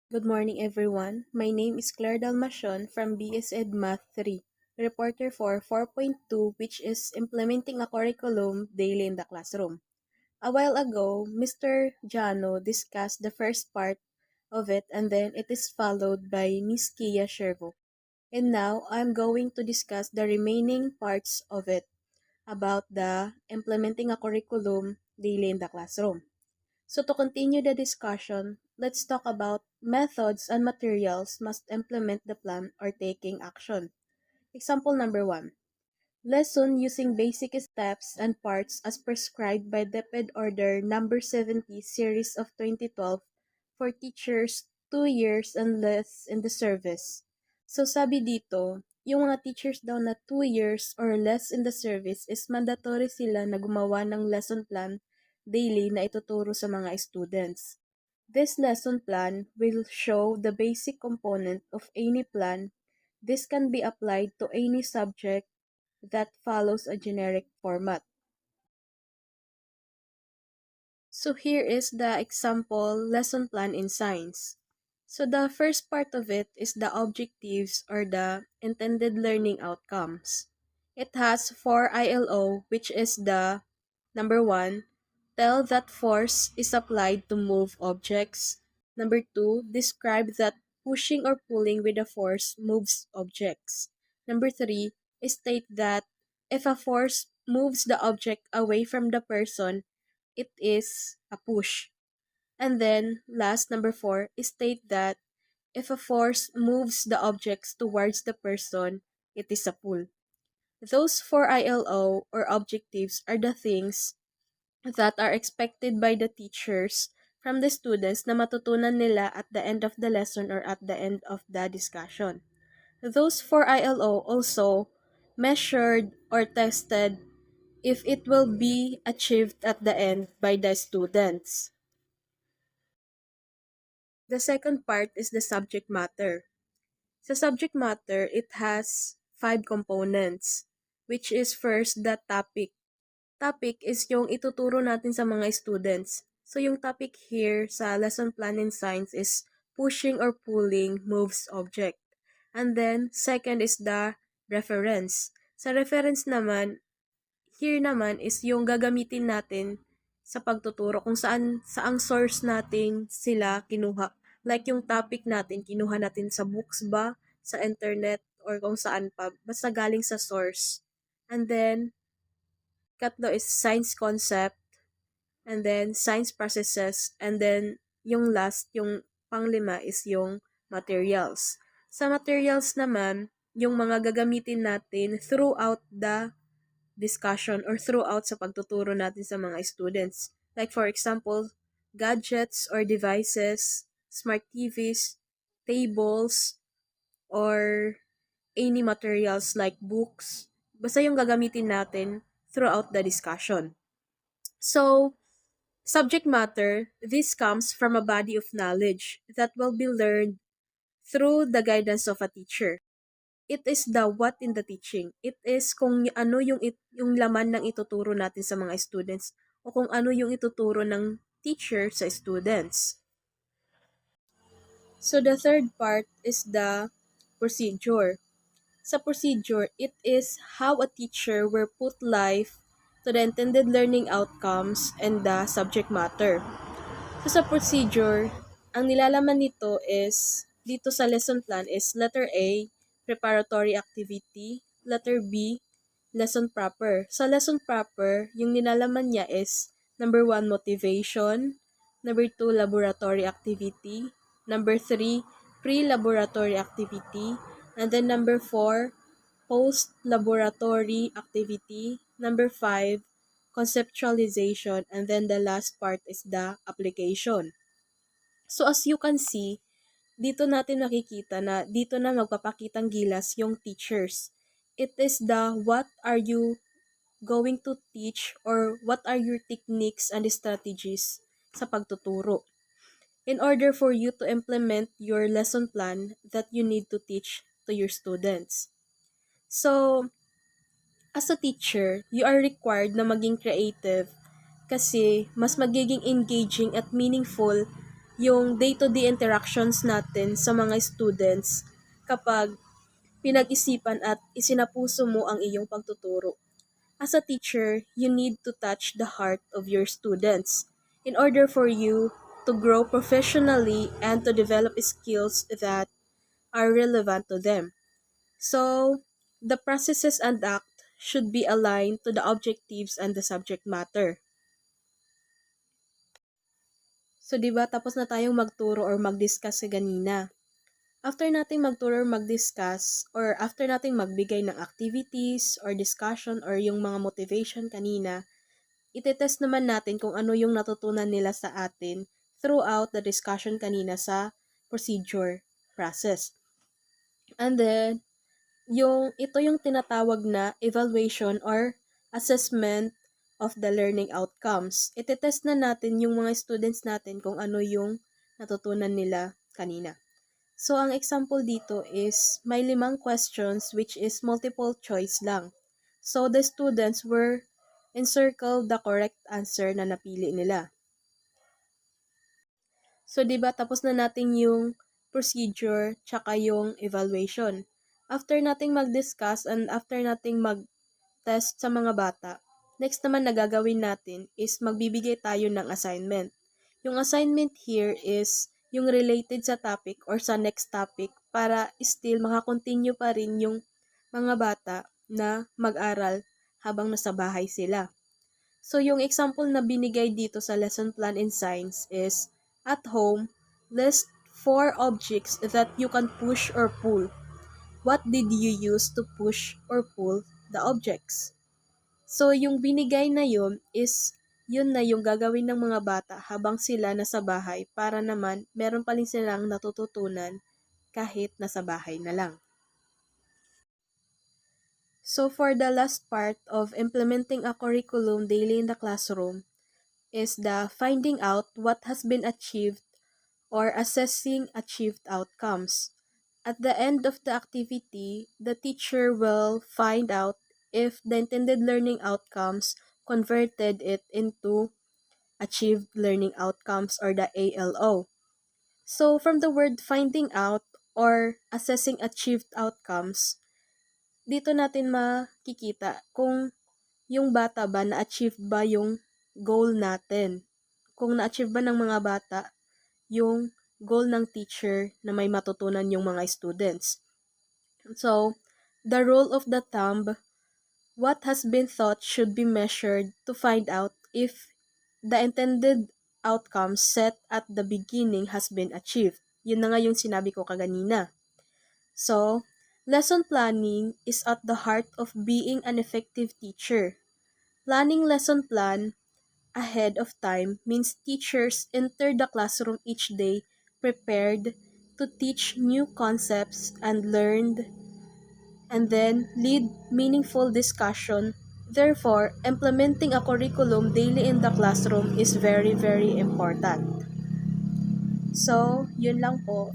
Good morning, everyone. My name is Claire Dalmacion from BS Ed Math 3, reporter for 4.2, which is implementing a curriculum daily in the classroom. A while ago, Mr. Jano discussed the first part of it, and then it is followed by Miss Kia Shervo. And now, I'm going to discuss the remaining parts of it about the implementing a curriculum daily in the classroom. So to continue the discussion, let's talk about methods and materials must implement the plan or taking action. Example number 1. Lesson using basic steps and parts as prescribed by DepEd Order number 70 series of 2012 for teachers 2 years and less in the service. So sabi dito, yung mga teachers daw na 2 years or less in the service is mandatory sila na gumawa ng lesson plan daily na ituturo sa mga students. This lesson plan will show the basic component of any plan. This can be applied to any subject that follows a generic format. So here is the example lesson plan in science. So the first part of it is the objectives or the intended learning outcomes. It has 4 ILO, which is the number 1, tell that force is applied to move objects. Number 2, describe that pushing or pulling with a force moves objects. Number 3, state that if a force moves the object away from the person, it is a push. And then, last, number 4, state that if a force moves the objects towards the person, it is a pull. Those 4 ILO or objectives are the things that are expected by the teachers from the students na matutunan nila at the end of the lesson or at the end of the discussion. Those 4 ILO also measured or tested if it will be achieved at the end by the students. The second part is the subject matter. Sa subject matter, it has 5 components, which is first the topic. Topic is yung ituturo natin sa mga students. So yung topic here sa lesson plan in science is pushing or pulling moves object. And then second is the reference. Sa reference naman, here naman is yung gagamitin natin sa pagtuturo kung saang source natin sila kinuha. Like yung topic natin, kinuha natin sa books ba, sa internet, or kung saan pa. Basta galing sa source. And then, katlo is science concept, and then science processes, and then yung last, yung panglima is yung materials. Sa materials naman, yung mga gagamitin natin throughout the discussion or throughout sa pagtuturo natin sa mga students. Like for example, gadgets or devices, smart TVs, tables, or any materials like books. Basta yung gagamitin natin throughout the discussion. So, subject matter, this comes from a body of knowledge that will be learned through the guidance of a teacher. It is the what in the teaching. It is kung ano yung laman ng ituturo natin sa mga students o kung ano yung ituturo ng teacher sa students. So the third part is the procedure. Sa procedure, it is how a teacher will put life to the intended learning outcomes and the subject matter. So sa procedure, ang nilalaman nito is, dito sa lesson plan is letter A, preparatory activity, letter B, lesson proper. Sa lesson proper, yung nilalaman niya is number 1, motivation, number 2, laboratory activity, number 3, pre-laboratory activity, and then number 4, post-laboratory activity, number 5, conceptualization, and then the last part is the application. So as you can see, dito natin nakikita na dito na magpapakitang gilas yung teachers. It is the what are you going to teach or what are your techniques and strategies sa pagtuturo in order for you to implement your lesson plan that you need to teach to your students. So, as a teacher, you are required na maging creative kasi mas magiging engaging at meaningful yung day-to-day interactions natin sa mga students kapag pinag-isipan at isinapuso mo ang iyong pagtuturo. As a teacher, you need to touch the heart of your students in order for you to grow professionally and to develop skills that are relevant to them. So, the processes and act should be aligned to the objectives and the subject matter. So, di ba tapos na tayong magturo or mag-discuss ganina. After nating magturo or mag-discuss or after nating magbigay ng activities or discussion or yung mga motivation kanina, itetest naman natin kung ano yung natutunan nila sa atin throughout the discussion kanina sa procedure process. And then, ito yung tinatawag na evaluation or assessment of the learning outcomes. Itetest na natin yung mga students natin kung ano yung natutunan nila kanina. So, ang example dito is may 5 questions which is multiple choice lang. So, the students were encircle the correct answer na napili nila. So, di ba tapos na natin yung procedure tsaka yung evaluation. After nating mag-discuss and after nating mag-test sa mga bata, next naman na gagawin natin is magbibigay tayo ng assignment. Yung assignment here is yung related sa topic or sa next topic para still makakontinue pa rin yung mga bata na mag-aral habang nasa bahay sila. So, yung example na binigay dito sa lesson plan in science is, at home, list 4 objects that you can push or pull. What did you use to push or pull the objects? So, yung binigay na yun is, yun na yung gagawin ng mga bata habang sila nasa bahay para naman meron pa rin silang natututunan kahit nasa bahay na lang. So, for the last part of implementing a curriculum daily in the classroom is the finding out what has been achieved or assessing achieved outcomes. At the end of the activity, the teacher will find out if the intended learning outcomes converted it into achieved learning outcomes or the ALO. So, from the word finding out or assessing achieved outcomes, dito natin makikita kung yung bata ba na-achieve ba yung goal natin. Kung na-achieve ba ng mga bata yung goal ng teacher na may matutunan yung mga students. So, the rule of the thumb, what has been thought should be measured to find out if the intended outcome set at the beginning has been achieved. Yun na nga yung sinabi ko kaganina. So, lesson planning is at the heart of being an effective teacher. Planning lesson plan ahead of time means teachers enter the classroom each day prepared to teach new concepts and learned and then lead meaningful discussion. Therefore, implementing a curriculum daily in the classroom is very, very important. So, yun lang po.